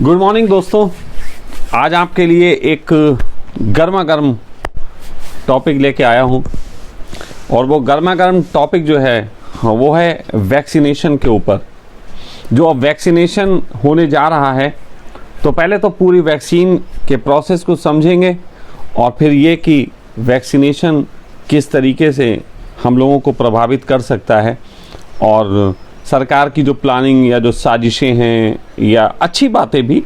Good morning दोस्तों, आज आपके लिए एक गर्मा गर्म टॉपिक लेके आया हूँ और वो गर्मा गर्म टॉपिक जो है वो है वैक्सीनेशन के ऊपर। जो अब वैक्सीनेशन होने जा रहा है तो पहले तो पूरी वैक्सीन के प्रोसेस को समझेंगे और फिर ये कि वैक्सीनेशन किस तरीके से हम लोगों को प्रभावित कर सकता है और सरकार की जो प्लानिंग या जो साजिशें हैं या अच्छी बातें भी,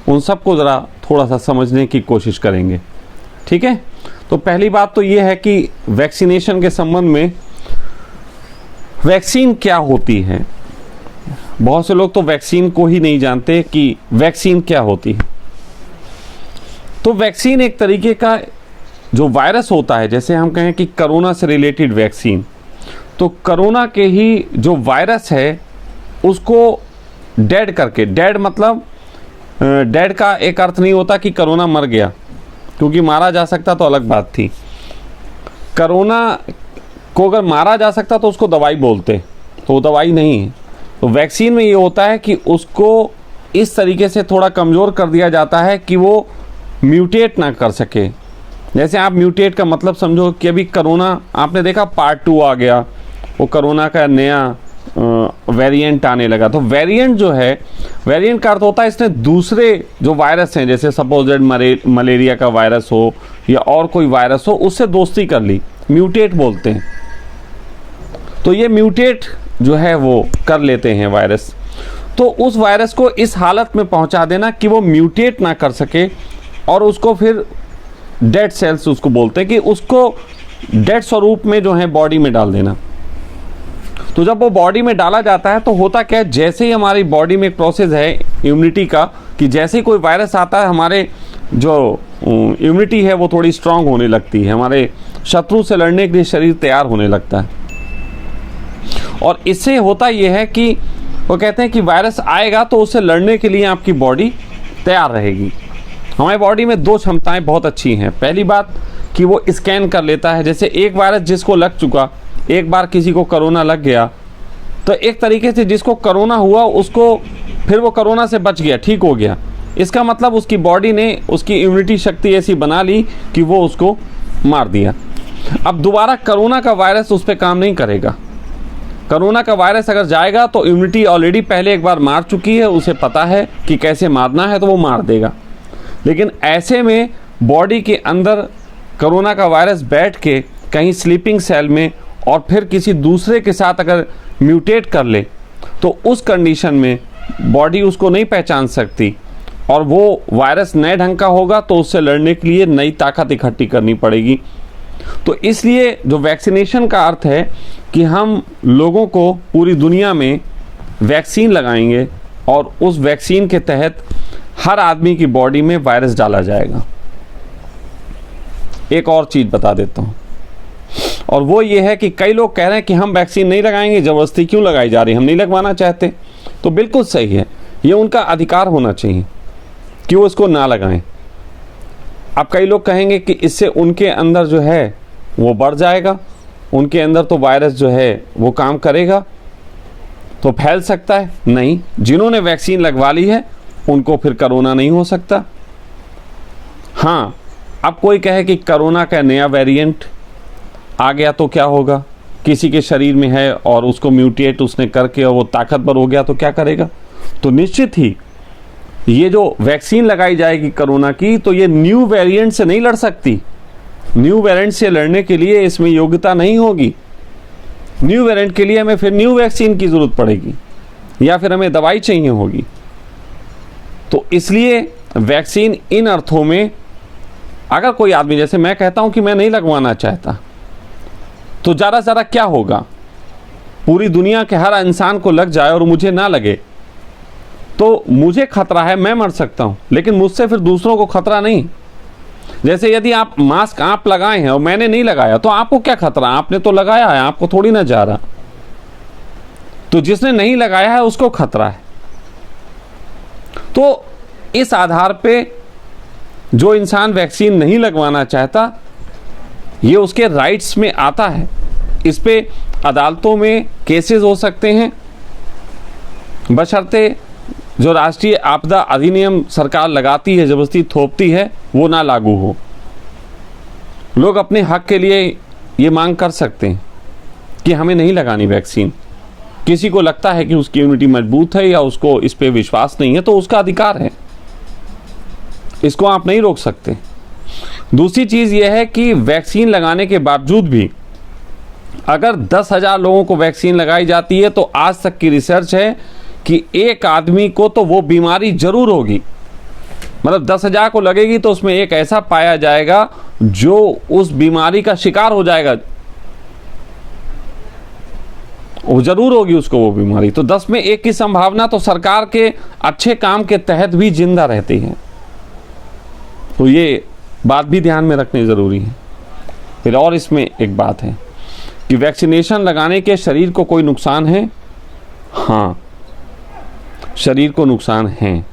उन सबको ज़रा थोड़ा सा समझने की कोशिश करेंगे। ठीक है, तो पहली बात तो ये है कि वैक्सीनेशन के संबंध में वैक्सीन क्या होती है। बहुत से लोग तो वैक्सीन को ही नहीं जानते कि वैक्सीन क्या होती है। तो वैक्सीन एक तरीके का जो वायरस होता है, जैसे हम कहें कि कोरोना से रिलेटेड वैक्सीन, तो कोरोना के ही जो वायरस है उसको डेड करके, डेड मतलब डेड का एक अर्थ नहीं होता कि कोरोना मर गया, क्योंकि मारा जा सकता तो अलग बात थी। कोरोना को अगर मारा जा सकता तो उसको दवाई बोलते, तो वो दवाई नहीं है। तो वैक्सीन में ये होता है कि उसको इस तरीके से थोड़ा कमज़ोर कर दिया जाता है कि वो म्यूटेट ना कर सके। जैसे आप म्यूटेट का मतलब समझो कि अभी कोरोना आपने देखा पार्ट 2 आ गया, वो कोरोना का नया वेरिएंट आने लगा। तो वेरिएंट जो है, वेरिएंट का अर्थ होता है इसने दूसरे जो वायरस हैं, जैसे सपोजेड मलेरिया का वायरस हो या और कोई वायरस हो, उससे दोस्ती कर ली, म्यूटेट बोलते हैं। तो ये म्यूटेट जो है वो कर लेते हैं वायरस। तो उस वायरस को इस हालत में पहुंचा देना कि वो म्यूटेट ना कर सके और उसको फिर डेड सेल्स उसको बोलते हैं कि उसको डेड स्वरूप में जो है बॉडी में डाल देना। तो जब वो बॉडी में डाला जाता है तो होता क्या है, जैसे ही हमारी बॉडी में एक प्रोसेस है इम्यूनिटी का कि जैसे ही कोई वायरस आता है हमारे जो इम्यूनिटी है वो थोड़ी स्ट्रांग होने लगती है, हमारे शत्रु से लड़ने के लिए शरीर तैयार होने लगता है। और इससे होता ये है कि वो कहते हैं कि वायरस आएगा तो उससे लड़ने के लिए आपकी बॉडी तैयार रहेगी। हमारी बॉडी में 2 क्षमताएं बहुत अच्छी हैं। पहली बात कि वो स्कैन कर लेता है, जैसे एक वायरस जिसको लग चुका, एक बार किसी को कोरोना लग गया तो एक तरीके से जिसको कोरोना हुआ उसको फिर वो कोरोना से बच गया, ठीक हो गया। इसका मतलब उसकी बॉडी ने उसकी इम्यूनिटी शक्ति ऐसी बना ली कि वो उसको मार दिया। अब दोबारा कोरोना का वायरस उस पर काम नहीं करेगा। कोरोना का वायरस अगर जाएगा तो इम्यूनिटी ऑलरेडी पहले एक बार मार चुकी है, उसे पता है कि कैसे मारना है, तो वो मार देगा। लेकिन ऐसे में बॉडी के अंदर कोरोना का वायरस बैठ के कहीं स्लीपिंग सेल में और फिर किसी दूसरे के साथ अगर म्यूटेट कर ले तो उस कंडीशन में बॉडी उसको नहीं पहचान सकती और वो वायरस नए ढंग का होगा तो उससे लड़ने के लिए नई ताकत इकट्ठी करनी पड़ेगी। तो इसलिए जो वैक्सीनेशन का अर्थ है कि हम लोगों को पूरी दुनिया में वैक्सीन लगाएंगे और उस वैक्सीन के तहत हर आदमी की बॉडी में वायरस डाला जाएगा। एक और चीज़ बता देता हूँ, और वो ये है कि कई लोग कह रहे हैं कि हम वैक्सीन नहीं लगाएंगे, ज़बरदस्ती क्यों लगाई जा रही, हम नहीं लगवाना चाहते। तो बिल्कुल सही है, ये उनका अधिकार होना चाहिए कि वो इसको ना लगाएं। अब कई लोग कहेंगे कि इससे उनके अंदर जो है वो बढ़ जाएगा, उनके अंदर तो वायरस जो है वो काम करेगा तो फैल सकता है। नहीं, जिन्होंने वैक्सीन लगवा ली है उनको फिर कोरोना नहीं हो सकता। हाँ, अब कोई कहे कि कोरोना का नया वेरिएंट आ गया तो क्या होगा, किसी के शरीर में है और उसको म्यूटेट उसने करके और वो ताकतवर हो गया तो क्या करेगा। तो निश्चित ही ये जो वैक्सीन लगाई जाएगी कोरोना की, तो ये न्यू वेरिएंट से नहीं लड़ सकती। न्यू वेरिएंट से लड़ने के लिए इसमें योग्यता नहीं होगी। न्यू वेरिएंट के लिए हमें फिर न्यू वैक्सीन की ज़रूरत पड़ेगी या फिर हमें दवाई चाहिए होगी। तो इसलिए वैक्सीन इन अर्थों में, अगर कोई आदमी, जैसे मैं कहता हूं कि मैं नहीं लगवाना चाहता, तो ज़रा क्या होगा, पूरी दुनिया के हर इंसान को लग जाए और मुझे ना लगे तो मुझे खतरा है, मैं मर सकता हूं, लेकिन मुझसे फिर दूसरों को खतरा नहीं। जैसे यदि आप मास्क आप लगाए हैं और मैंने नहीं लगाया तो आपको क्या खतरा, आपने तो लगाया है, आपको थोड़ी ना जा रहा। तो जिसने नहीं लगाया है उसको खतरा है। तो इस आधार पे जो इंसान वैक्सीन नहीं लगवाना चाहता, ये उसके राइट्स में आता है। इस पे अदालतों में केसेस हो सकते हैं, बशर्ते जो राष्ट्रीय आपदा अधिनियम सरकार लगाती है, जबरदस्ती थोपती है, वो ना लागू हो। लोग अपने हक के लिए ये मांग कर सकते हैं कि हमें नहीं लगानी वैक्सीन। किसी को लगता है कि उसकी इम्यूनिटी मजबूत है या उसको इस पे विश्वास नहीं है, तो उसका अधिकार है, इसको आप नहीं रोक सकते। दूसरी चीज़ यह है कि वैक्सीन लगाने के बावजूद भी अगर 10,000 लोगों को वैक्सीन लगाई जाती है, तो आज तक की रिसर्च है कि एक आदमी को तो वो बीमारी जरूर होगी। मतलब 10,000 को लगेगी तो उसमें एक ऐसा पाया जाएगा जो उस बीमारी का शिकार हो जाएगा, वो जरूर होगी उसको वो बीमारी। तो 10 में 1 की संभावना तो सरकार के अच्छे काम के तहत भी जिंदा रहती है। तो ये बात भी ध्यान में रखनी जरूरी है। फिर और इसमें एक बात है कि वैक्सीनेशन लगाने के शरीर को कोई नुकसान है? हाँ, शरीर को नुकसान है।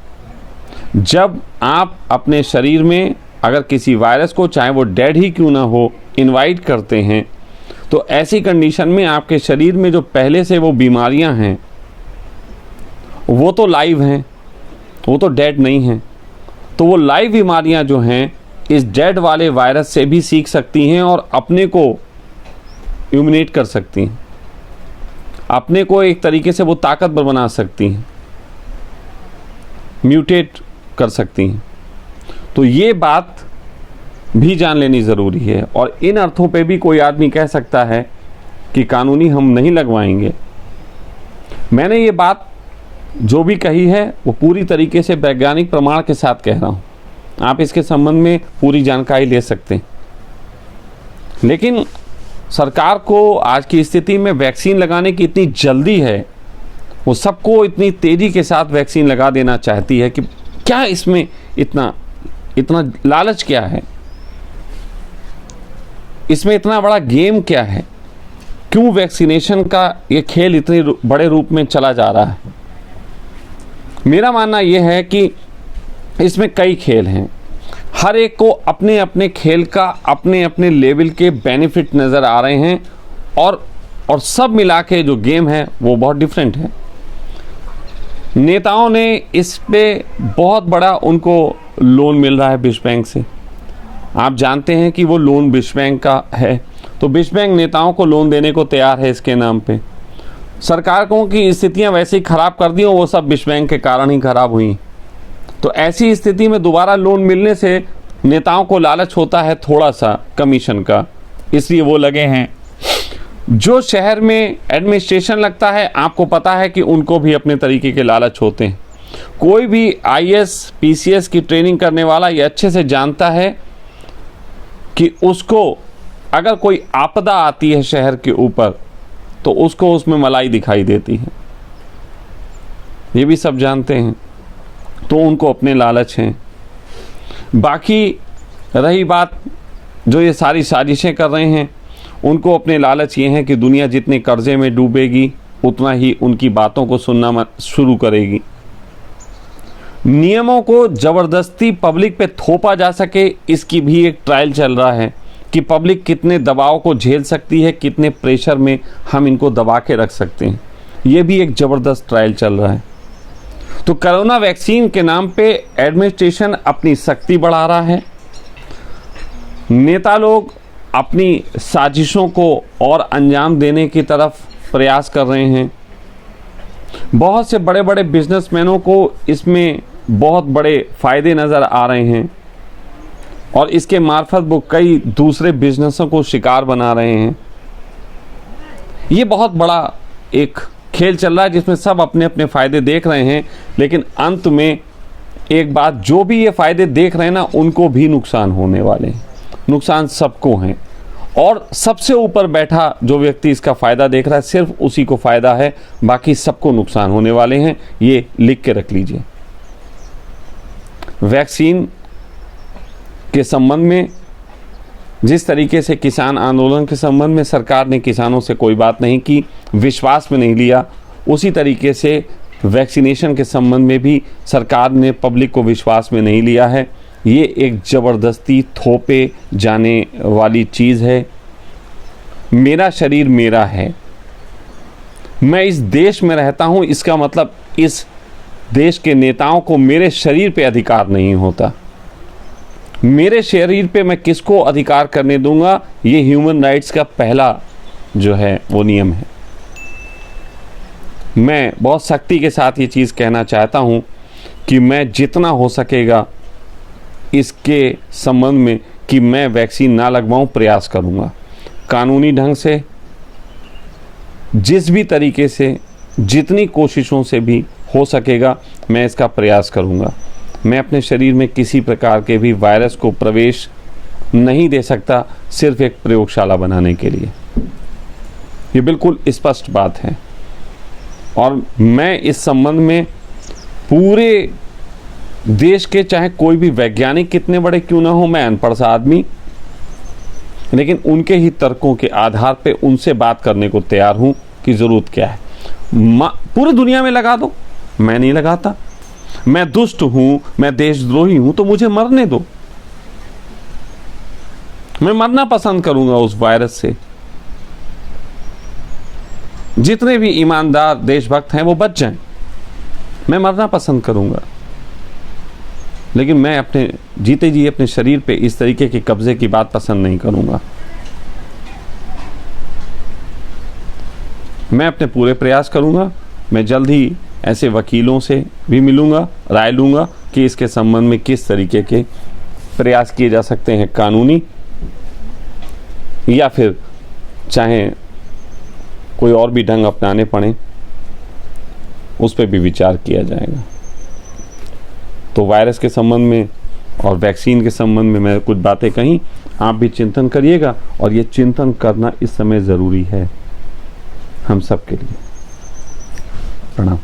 जब आप अपने शरीर में अगर किसी वायरस को, चाहे वो डेड ही क्यों ना हो, इनवाइट करते हैं, तो ऐसी कंडीशन में आपके शरीर में जो पहले से वो बीमारियां हैं वो तो लाइव हैं, वो तो डेड नहीं हैं। तो वो लाइव बीमारियां जो हैं इस डेड वाले वायरस से भी सीख सकती हैं और अपने को इम्यूनेट कर सकती हैं, अपने को एक तरीके से वो ताकतवर बना सकती हैं, म्यूटेट कर सकती हैं। तो ये बात भी जान लेनी ज़रूरी है। और इन अर्थों पे भी कोई आदमी कह सकता है कि कानूनी हम नहीं लगवाएंगे। मैंने ये बात जो भी कही है वो पूरी तरीके से वैज्ञानिक प्रमाण के साथ कह रहा हूँ। आप इसके संबंध में पूरी जानकारी ले सकते हैं। लेकिन सरकार को आज की स्थिति में वैक्सीन लगाने की इतनी जल्दी है, वो सबको इतनी तेज़ी के साथ वैक्सीन लगा देना चाहती है कि क्या इसमें इतना लालच क्या है, इसमें इतना बड़ा गेम क्या है, क्यों वैक्सीनेशन का ये खेल इतने बड़े रूप में चला जा रहा है? मेरा मानना यह है कि इसमें कई खेल हैं, हर एक को अपने अपने खेल का अपने अपने लेवल के बेनिफिट नज़र आ रहे हैं और सब मिला के जो गेम है वो बहुत डिफरेंट है। नेताओं ने इस पे बहुत बड़ा उनको लोन मिल रहा है विश्व बैंक से। आप जानते हैं कि वो लोन विश्व बैंक का है, तो विश्व बैंक नेताओं को लोन देने को तैयार है इसके नाम पे। सरकारों की स्थितियां वैसे ही ख़राब कर दी, और वो सब विश्व बैंक के कारण ही ख़राब हुई। तो ऐसी स्थिति में दोबारा लोन मिलने से नेताओं को लालच होता है थोड़ा सा कमीशन का, इसलिए वो लगे हैं। जो शहर में एडमिनिस्ट्रेशन लगता है, आपको पता है कि उनको भी अपने तरीके के लालच होते हैं। कोई भी IAS PCS की ट्रेनिंग करने वाला ये अच्छे से जानता है कि उसको अगर कोई आपदा आती है शहर के ऊपर तो उसको उसमें मलाई दिखाई देती है, ये भी सब जानते हैं। तो उनको अपने लालच हैं। बाकी रही बात जो ये सारी साजिशें कर रहे हैं, उनको अपने लालच ये है कि दुनिया जितने कर्जे में डूबेगी उतना ही उनकी बातों को सुनना शुरू करेगी। नियमों को ज़बरदस्ती पब्लिक पे थोपा जा सके, इसकी भी एक ट्रायल चल रहा है कि पब्लिक कितने दबाव को झेल सकती है, कितने प्रेशर में हम इनको दबा के रख सकते हैं। ये भी एक ज़बरदस्त ट्रायल चल रहा है। तो कोरोना वैक्सीन के नाम पे एडमिनिस्ट्रेशन अपनी सख्ती बढ़ा रहा है, नेता लोग अपनी साजिशों को और अंजाम देने की तरफ प्रयास कर रहे हैं। बहुत से बड़े बड़े बिजनेसमैनों को इसमें बहुत बड़े फ़ायदे नज़र आ रहे हैं और इसके मार्फत वो कई दूसरे बिजनेसों को शिकार बना रहे हैं। ये बहुत बड़ा एक खेल चल रहा है जिसमें सब अपने अपने फ़ायदे देख रहे हैं, लेकिन अंत में एक बात, जो भी ये फ़ायदे देख रहे हैं ना, उनको भी नुकसान होने वाले हैं। नुकसान सबको हैं और सबसे ऊपर बैठा जो व्यक्ति इसका फ़ायदा देख रहा है, सिर्फ उसी को फ़ायदा है, बाकी सबको नुकसान होने वाले हैं। ये लिख के रख लीजिए। वैक्सीन के संबंध में जिस तरीके से किसान आंदोलन के संबंध में सरकार ने किसानों से कोई बात नहीं की, विश्वास में नहीं लिया, उसी तरीके से वैक्सीनेशन के संबंध में भी सरकार ने पब्लिक को विश्वास में नहीं लिया है। ये एक ज़बरदस्ती थोपे जाने वाली चीज़ है। मेरा शरीर मेरा है, मैं इस देश में रहता हूँ, इसका मतलब इस देश के नेताओं को मेरे शरीर पे अधिकार नहीं होता। मेरे शरीर पे मैं किसको अधिकार करने दूंगा, ये ह्यूमन राइट्स का पहला जो है वो नियम है। मैं बहुत सख्ती के साथ ये चीज़ कहना चाहता हूँ कि मैं जितना हो सकेगा इसके संबंध में कि मैं वैक्सीन ना लगवाऊं प्रयास करूँगा। कानूनी ढंग से जिस भी तरीके से जितनी कोशिशों से भी हो सकेगा मैं इसका प्रयास करूँगा। मैं अपने शरीर में किसी प्रकार के भी वायरस को प्रवेश नहीं दे सकता, सिर्फ एक प्रयोगशाला बनाने के लिए। ये बिल्कुल स्पष्ट बात है। और मैं इस संबंध में पूरे देश के, चाहे कोई भी वैज्ञानिक कितने बड़े क्यों ना हो, मैं अनपढ़ सा आदमी, लेकिन उनके ही तर्कों के आधार पे उनसे बात करने को तैयार हूं कि ज़रूरत क्या है। पूरी दुनिया में लगा दो, मैं नहीं लगाता। मैं दुष्ट हूं, मैं देशद्रोही हूं, तो मुझे मरने दो। मैं मरना पसंद करूंगा उस वायरस से। जितने भी ईमानदार देशभक्त हैं वो बच जाएं, मैं मरना पसंद करूंगा। लेकिन मैं अपने जीते जी अपने शरीर पे इस तरीके के कब्जे की बात पसंद नहीं करूंगा। मैं अपने पूरे प्रयास करूंगा। मैं जल्द ही ऐसे वकीलों से भी मिलूंगा, राय लूंगा कि इसके संबंध में किस तरीके के प्रयास किए जा सकते हैं, कानूनी या फिर चाहे कोई और भी ढंग अपनाने पड़े, उस पर भी विचार किया जाएगा। तो वायरस के संबंध में और वैक्सीन के संबंध में मैं कुछ बातें कहीं, आप भी चिंतन करिएगा। और ये चिंतन करना इस समय ज़रूरी है हम सब के लिए। प्रणाम।